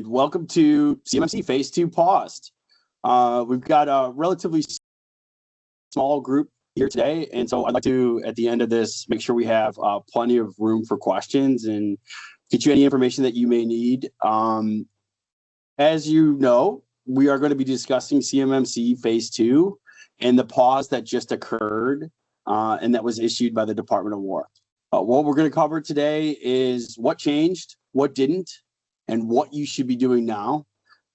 Welcome to CMMC Phase II Paused. We've got a relatively small group here today, and so I'd like to, at the end of this, make sure we have plenty of room for questions and get you any information that you may need. As you know, we are going to be discussing CMMC Phase II and the pause that just occurred and that was issued by the Department of War. What we're going to cover today is what changed, what didn't, and what you should be doing now.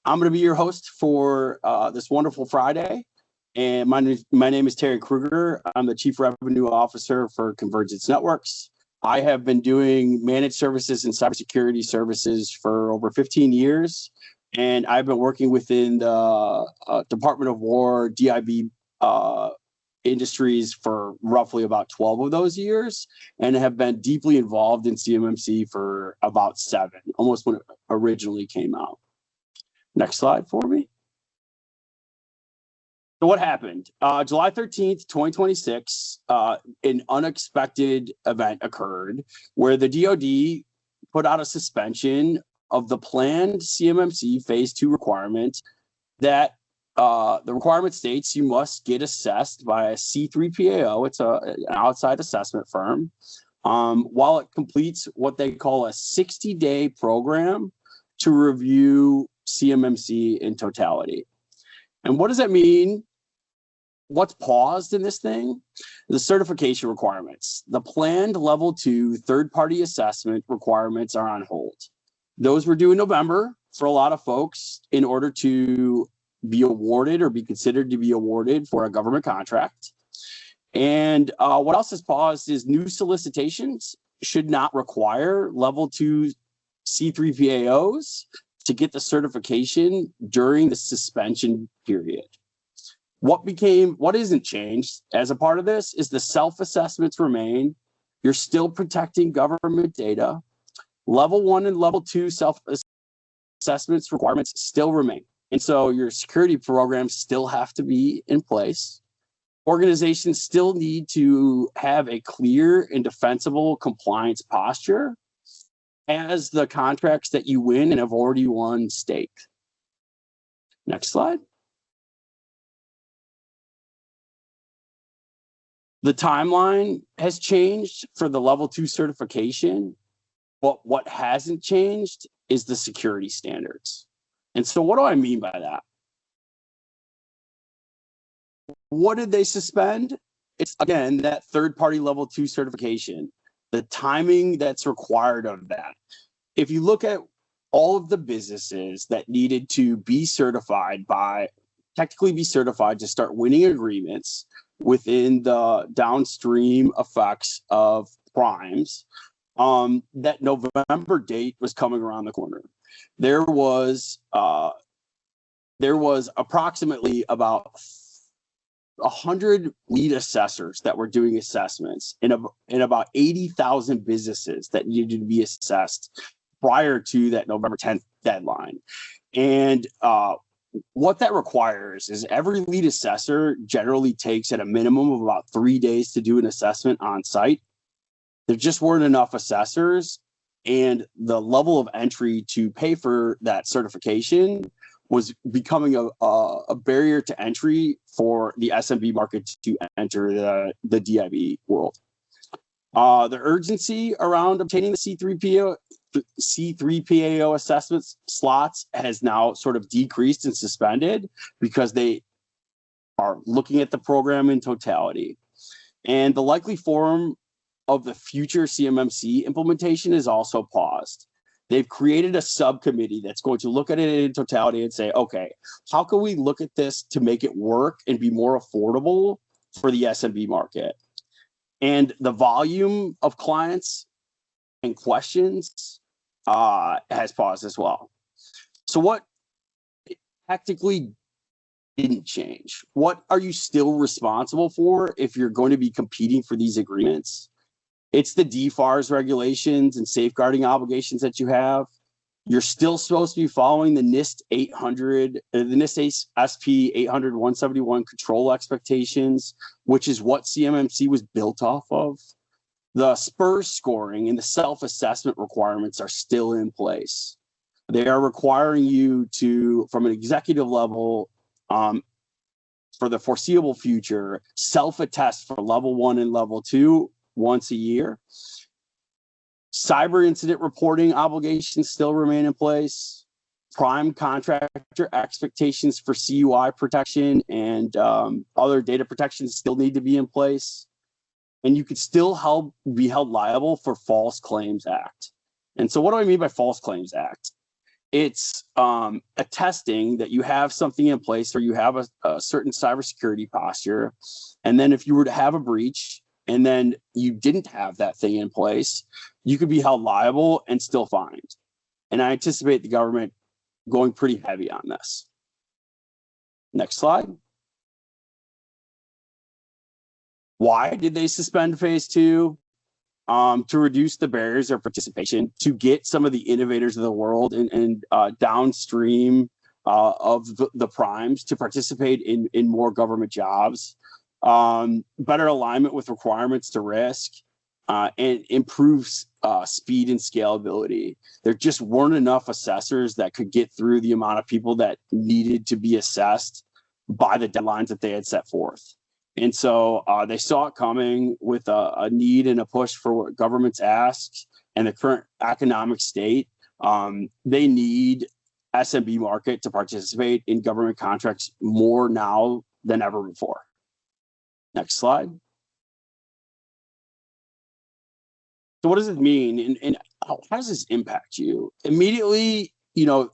I'm going to be your host for this wonderful Friday, and my name is Terry Kruger. I'm the Chief Revenue Officer for Convergence Networks. I have been doing managed services and cybersecurity services for over 15 years, and I've been working within the Department of War, DIB industries for roughly about 12 of those years, and have been deeply involved in CMMC for about 7, almost when it originally came out. Next slide for me. So what happened? July 13th, 2026, an unexpected event occurred where the DoD put out a suspension of the planned CMMC Phase II requirement that the requirement states you must get assessed by a C3PAO. It's an outside assessment firm, while it completes what they call a 60-day program to review CMMC in totality. And what does that mean? What's paused in this thing? The certification requirements. The planned level 2 third-party assessment requirements are on hold. Those were due in November for a lot of folks in order to be awarded or be considered to be awarded for a government contract. And what else is paused is new solicitations should not require level 2 C3PAOs to get the certification during the suspension period. What isn't changed as a part of this is the self-assessments remain. You're still protecting government data. Level 1 and level 2 self-assessments requirements still remain. And so your security programs still have to be in place. Organizations still need to have a clear and defensible compliance posture as the contracts that you win and have already won state. Next slide. The timeline has changed for the level 2 certification, but what hasn't changed is the security standards. And so what do I mean by that? What did they suspend? It's, again, that third-party level 2 certification, the timing that's required of that. If you look at all of the businesses that needed to be certified technically be certified to start winning agreements within the downstream effects of primes, that November date was coming around the corner. There was approximately about 100 lead assessors that were doing assessments in about 80,000 businesses that needed to be assessed prior to that November 10th deadline. And what that requires is every lead assessor generally takes at a minimum of about 3 days to do an assessment on site. There just weren't enough assessors, and the level of entry to pay for that certification was becoming a barrier to entry for the SMB market to enter the DIB world. The urgency around obtaining the C3PAO assessment slots has now sort of decreased and suspended because they are looking at the program in totality. And the likely form of the future CMMC implementation is also paused. They've created a subcommittee that's going to look at it in totality and say, okay, how can we look at this to make it work and be more affordable for the SMB market? And the volume of clients and questions has paused as well. So what technically didn't change? What are you still responsible for if you're going to be competing for these agreements? It's the DFARS regulations and safeguarding obligations that you have. You're still supposed to be following the NIST 800, the NIST SP 800-171 control expectations, which is what CMMC was built off of. The SPURS scoring and the self-assessment requirements are still in place. They are requiring you to, from an executive level, for the foreseeable future, self-attest for level 1 and level 2 once a year. Cyber incident reporting obligations still remain in place. Prime contractor expectations for CUI protection and other data protections still need to be in place. And you could still be held liable for False Claims Act. And so what do I mean by False Claims Act? It's attesting that you have something in place or you have a certain cybersecurity posture. And then if you were to have a breach and then you didn't have that thing in place, you could be held liable and still fined. And I anticipate the government going pretty heavy on this. Next slide. Why did they suspend phase 2? To reduce the barriers of participation, to get some of the innovators of the world and downstream of the primes to participate in more government jobs, better alignment with requirements to risk, and improves speed and scalability. There just weren't enough assessors that could get through the amount of people that needed to be assessed by the deadlines that they had set forth. And so they saw it coming with a need and a push for what governments ask and the current economic state. They need SMB market to participate in government contracts more now than ever before. Next slide. So what does it mean and how does this impact you? Immediately,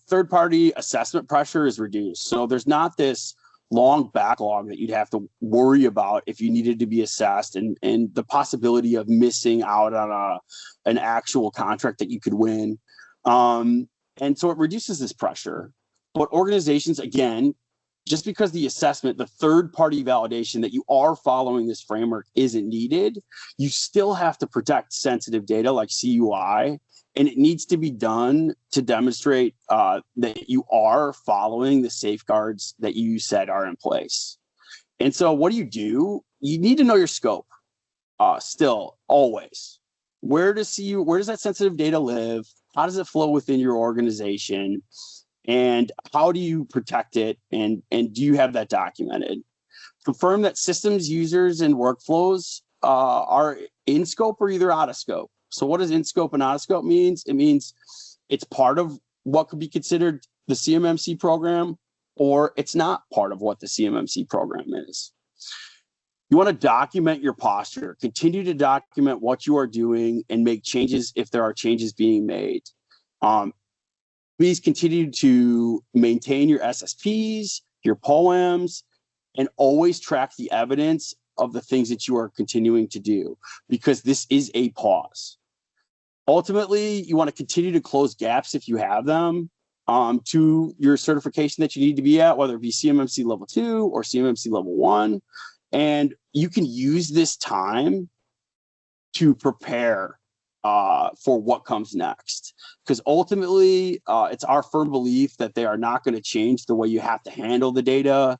third-party assessment pressure is reduced. So there's not this long backlog that you'd have to worry about if you needed to be assessed and the possibility of missing out on an actual contract that you could win. And so it reduces this pressure. But organizations, again, just because the assessment, the third-party validation that you are following this framework isn't needed, you still have to protect sensitive data like CUI, and it needs to be done to demonstrate that you are following the safeguards that you said are in place. And so what do? You need to know your scope still, always. Where does that sensitive data live? How does it flow within your organization? And how do you protect it? And do you have that documented? Confirm that systems, users, and workflows are in scope or either out of scope. So what does in scope and out of scope means? It means it's part of what could be considered the CMMC program, or it's not part of what the CMMC program is. You want to document your posture, continue to document what you are doing and make changes if there are changes being made. Please continue to maintain your SSPs, your POEMs, and always track the evidence of the things that you are continuing to do, because this is a pause. Ultimately, you want to continue to close gaps if you have them to your certification that you need to be at, whether it be CMMC level 2 or CMMC level 1. And you can use this time to prepare for what comes next. Because ultimately, it's our firm belief that they are not going to change the way you have to handle the data.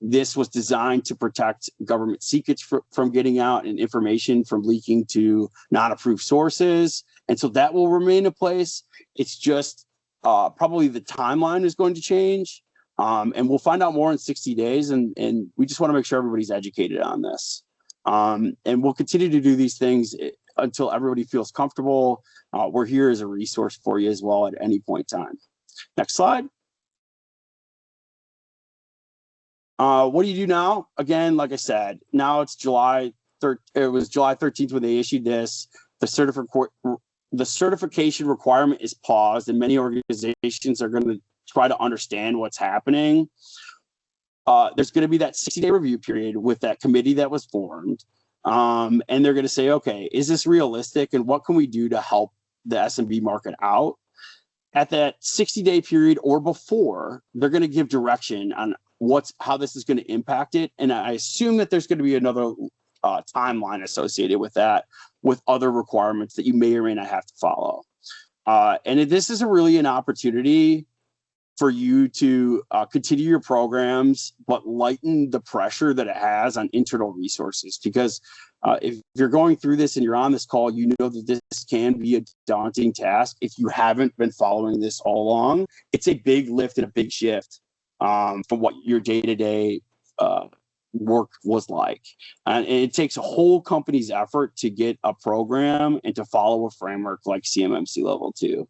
This was designed to protect government secrets from getting out and information from leaking to non-approved sources. And so that will remain in place. It's just probably the timeline is going to change. And we'll find out more in 60 days. And we just want to make sure everybody's educated on this. And we'll continue to do these things until everybody feels comfortable. We're here as a resource for you as well at any point in time. Next slide. What do you do now? Again, like I said, now it's July 13th. It was July 13th when they issued this. The certification requirement is paused, and many organizations are going to try to understand what's happening. There's going to be that 60-day review period with that committee that was formed. And they're going to say, okay, is this realistic? And what can we do to help the SMB market out? At that 60-day period or before, they're going to give direction on how this is going to impact it. And I assume that there's going to be another timeline associated with that, with other requirements that you may or may not have to follow. And this is really an opportunity for you to continue your programs, but lighten the pressure that it has on internal resources. Because if you're going through this and you're on this call, you know that this can be a daunting task. If you haven't been following this all along, it's a big lift and a big shift from what your day-to-day work was like. And it takes a whole company's effort to get a program and to follow a framework like CMMC Level 2.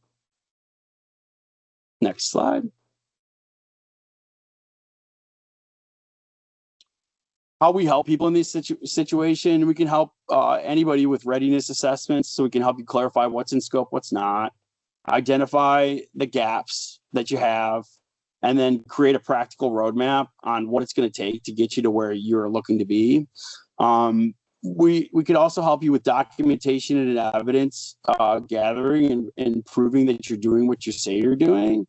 Next slide. How we help people in this situation. We can help anybody with readiness assessments, so we can help you clarify what's in scope, what's not, identify the gaps that you have, and then create a practical roadmap on what it's going to take to get you to where you're looking to be. We could also help you with documentation and evidence gathering and proving that you're doing what you say you're doing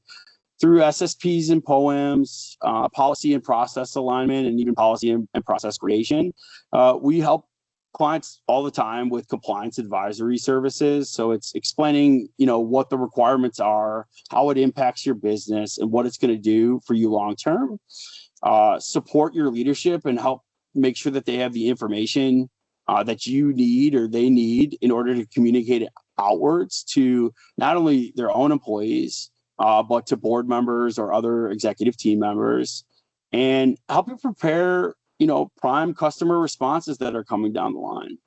through SSPs and POEMs, policy and process alignment, and even policy and process creation. We help clients all the time with compliance advisory services. So it's explaining, what the requirements are, how it impacts your business, and what it's going to do for you long term. Support your leadership and help make sure that they have the information that you need or they need in order to communicate it outwards to not only their own employees, but to board members or other executive team members, and help you prepare, prime customer responses that are coming down the line.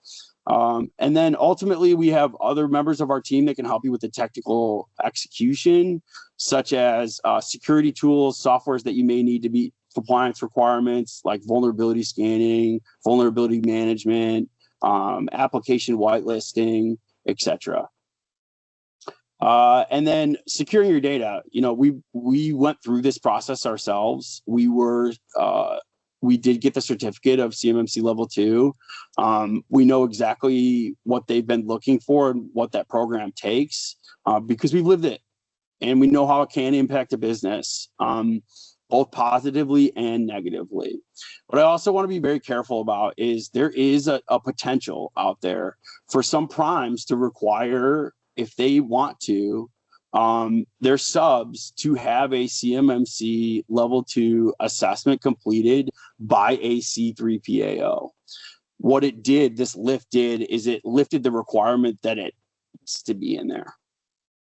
And then ultimately, we have other members of our team that can help you with the technical execution, such as security tools, softwares that you may need to meet compliance requirements like vulnerability scanning, vulnerability management, application whitelisting, etc. And then securing your data. We went through this process ourselves. We did get the certificate of CMMC Level 2. We know exactly what they've been looking for and what that program takes because we've lived it, and we know how it can impact a business, both positively and negatively. What I also want to be very careful about is there is a potential out there for some primes to require, if they want to, their subs to have a CMMC Level 2 assessment completed by a C3PAO. What this lift did is it lifted the requirement that it needs to be in there.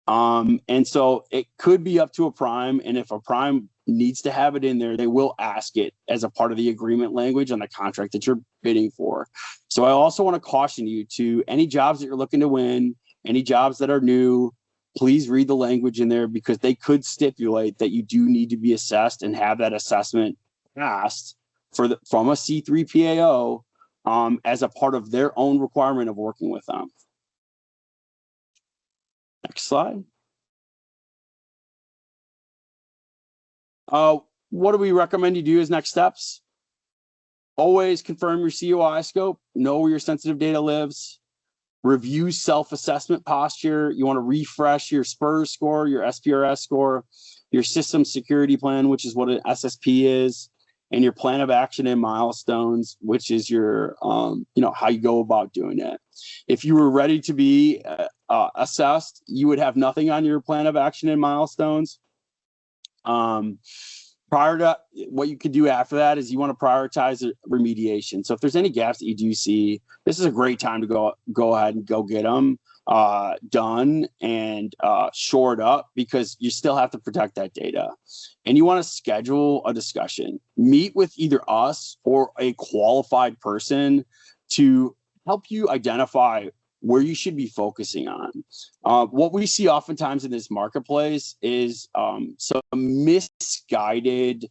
And so it could be up to a prime, and if a prime needs to have it in there, they will ask it as a part of the agreement language on the contract that you're bidding for. So I also want to caution you to any jobs that you're looking to win, any jobs that are new, please read the language in there, because they could stipulate that you do need to be assessed and have that assessment passed from a C3PAO as a part of their own requirement of working with them. Next slide. What do we recommend you do as next steps? Always confirm your COI scope, know where your sensitive data lives. Review self-assessment posture. You want to refresh your SPURS score, your SPRS score, your system security plan, which is what an SSP is, and your plan of action and milestones, which is your, how you go about doing it. If you were ready to be assessed, you would have nothing on your plan of action and milestones. Prior to what you could do after that is you want to prioritize remediation. So if there's any gaps that you do see, this is a great time to go ahead and go get them done and shored up, because you still have to protect that data. And you want to schedule a discussion, meet with either us or a qualified person to help you identify where you should be focusing on. What we see oftentimes in this marketplace is some misguided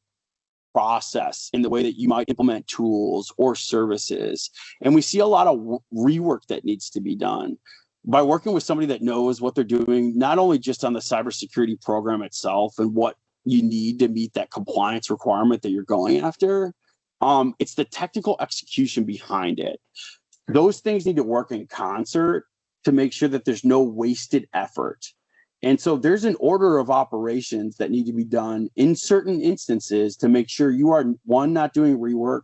process in the way that you might implement tools or services. And we see a lot of rework that needs to be done. By working with somebody that knows what they're doing, not only just on the cybersecurity program itself and what you need to meet that compliance requirement that you're going after, it's the technical execution behind it. Those things need to work in concert to make sure that there's no wasted effort. And so there's an order of operations that need to be done in certain instances to make sure you are, one, not doing rework,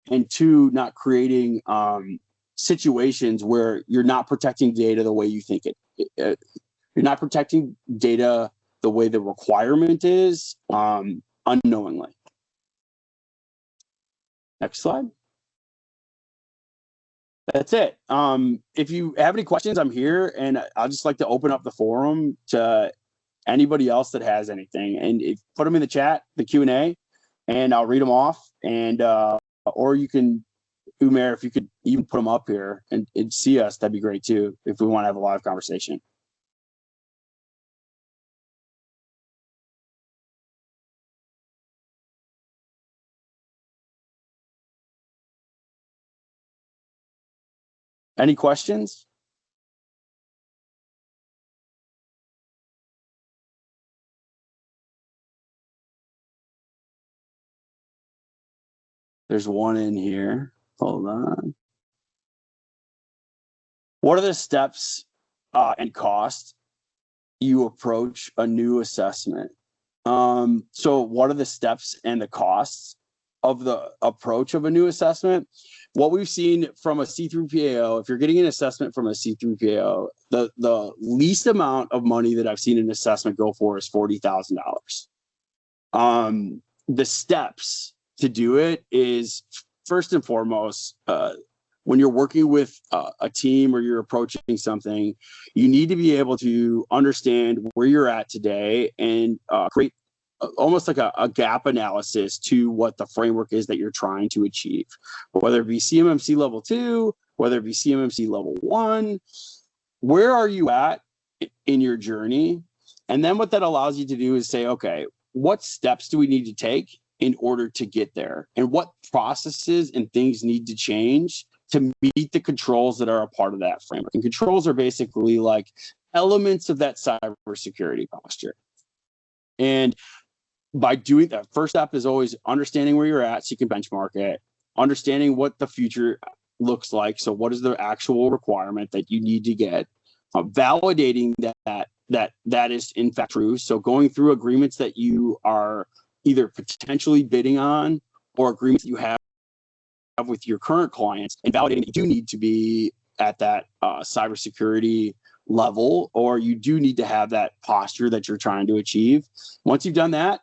and two, not creating situations where you're not protecting data the way you think it. You're not protecting data the way the requirement is unknowingly. Next slide. That's it. If you have any questions, I'm here, and I'll just like to open up the forum to anybody else that has anything, and put them in the chat, the Q&A, and I'll read them off. And or you can, Umair, if you could even put them up here and see us, that'd be great too, if we want to have a live conversation. Any questions? There's one in here. Hold on. What are the steps and costs you approach a new assessment? So what are the steps and the costs of the approach of a new assessment? What we've seen from a C3PAO, if you're getting an assessment from a C3PAO, the least amount of money that I've seen an assessment go for is $40,000. The steps to do it is, first and foremost, when you're working with a team or you're approaching something, you need to be able to understand where you're at today and create almost like a gap analysis to what the framework is that you're trying to achieve, whether it be CMMC level 2, whether it be CMMC level 1. Where are you at in your journey? And then what that allows you to do is say, okay, what steps do we need to take in order to get there? And what processes and things need to change to meet the controls that are a part of that framework? And controls are basically like elements of that cybersecurity posture. And by doing that, first step is always understanding where you're at so you can benchmark it, understanding what the future looks like. So what is the actual requirement that you need to get, validating that is in fact true. So going through agreements that you are either potentially bidding on or agreements that you have with your current clients, and validating that you do need to be at that cybersecurity level, or you do need to have that posture that you're trying to achieve. Once you've done that,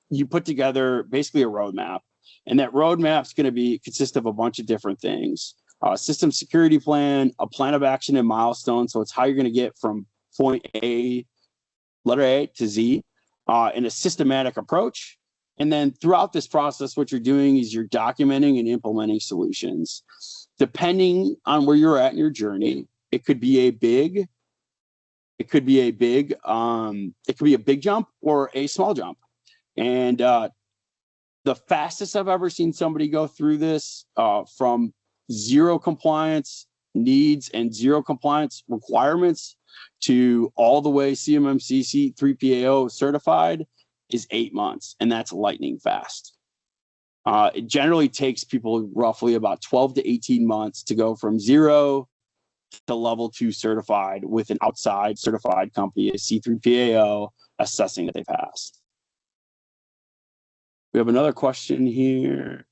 you put together basically a roadmap, and that roadmap is going to consist of a bunch of different things: system security plan, a plan of action and milestones. So it's how you're going to get from point A, letter A to Z, in a systematic approach. And then throughout this process, what you're doing is you're documenting and implementing solutions. Depending on where you're at in your journey, it could be a big jump or a small jump. And the fastest I've ever seen somebody go through this, from zero compliance needs and zero compliance requirements to all the way CMMC 3PAO certified, is 8 months, and that's lightning fast. It generally takes people roughly about 12 to 18 months to go from zero to level 2 certified with an outside certified company, a C3PAO, assessing that they passed. We have another question here.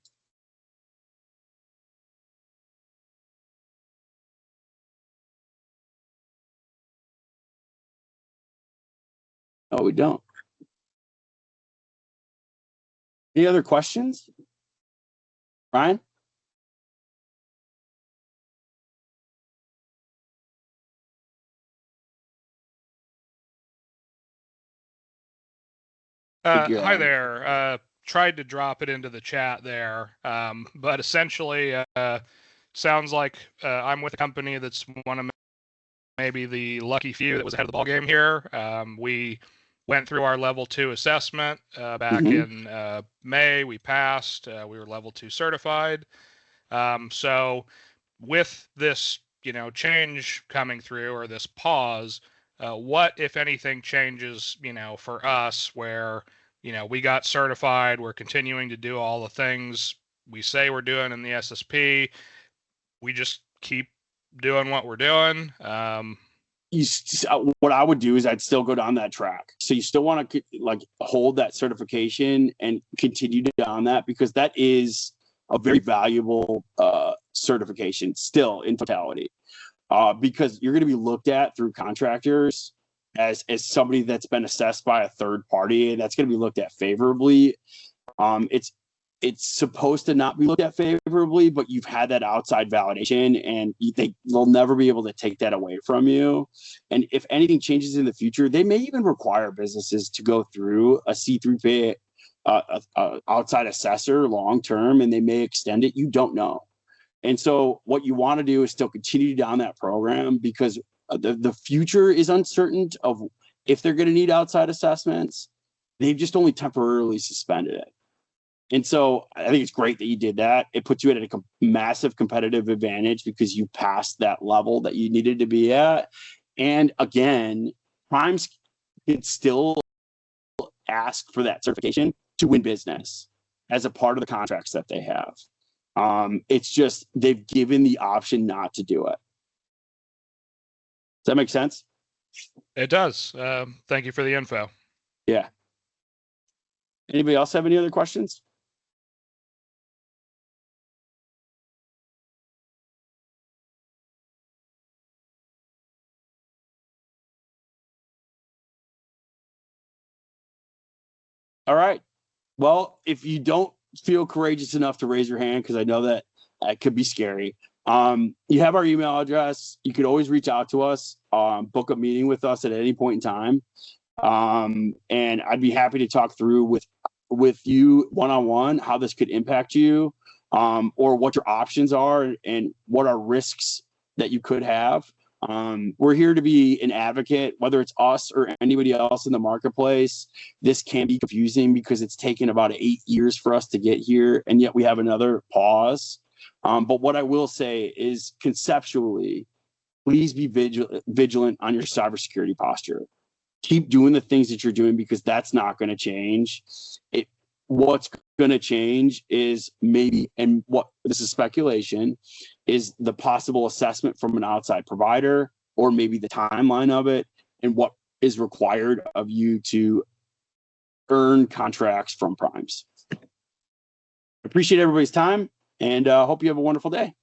No, we don't. Any other questions? Ryan? Hi there. Tried to drop it into the chat there, but essentially sounds like I'm with a company that's one of maybe the lucky few that was ahead of the ball game here. We went through our level 2 assessment back in May. We passed. We were level 2 certified. So with this, change coming through, or this pause, what, if anything, changes, for us where, we got certified, we're continuing to do all the things we say we're doing in the SSP. We just keep doing what we're doing. What I would do is I'd still go down that track. So you still want to hold that certification and continue down that, because that is a very valuable certification still in totality, because you're going to be looked at through contractors as somebody that's been assessed by a third party, and that's going to be looked at favorably. It's supposed to not be looked at favorably, but you've had that outside validation, and they'll never be able to take that away from you. And if anything changes in the future, they may even require businesses to go through a C3PA outside assessor long term, and they may extend it. You don't know. And so what you want to do is still continue down that program, because the future is uncertain of if they're going to need outside assessments. They've just only temporarily suspended it. And so I think it's great that you did that. It puts you at a massive competitive advantage because you passed that level that you needed to be at. And again, primes can still ask for that certification to win business as a part of the contracts that they have. It's just they've given the option not to do it. Does that make sense? It does. Thank you for the info. Yeah. Anybody else have any other questions? All right. Well, if you don't feel courageous enough to raise your hand, because I know that could be scary, you have our email address. You could always reach out to us, book a meeting with us at any point in time. And I'd be happy to talk through with you one-on-one how this could impact you, or what your options are and what are risks that you could have. We're here to be an advocate, whether it's us or anybody else in the marketplace. This can be confusing because it's taken about 8 years for us to get here, and yet we have another pause. But what I will say is, conceptually, please be vigilant on your cybersecurity posture. Keep doing the things that you're doing, because that's not going to change. What's going to change is maybe, and what this is speculation, is the possible assessment from an outside provider, or maybe the timeline of it, and what is required of you to earn contracts from primes. Appreciate everybody's time, and hope you have a wonderful day.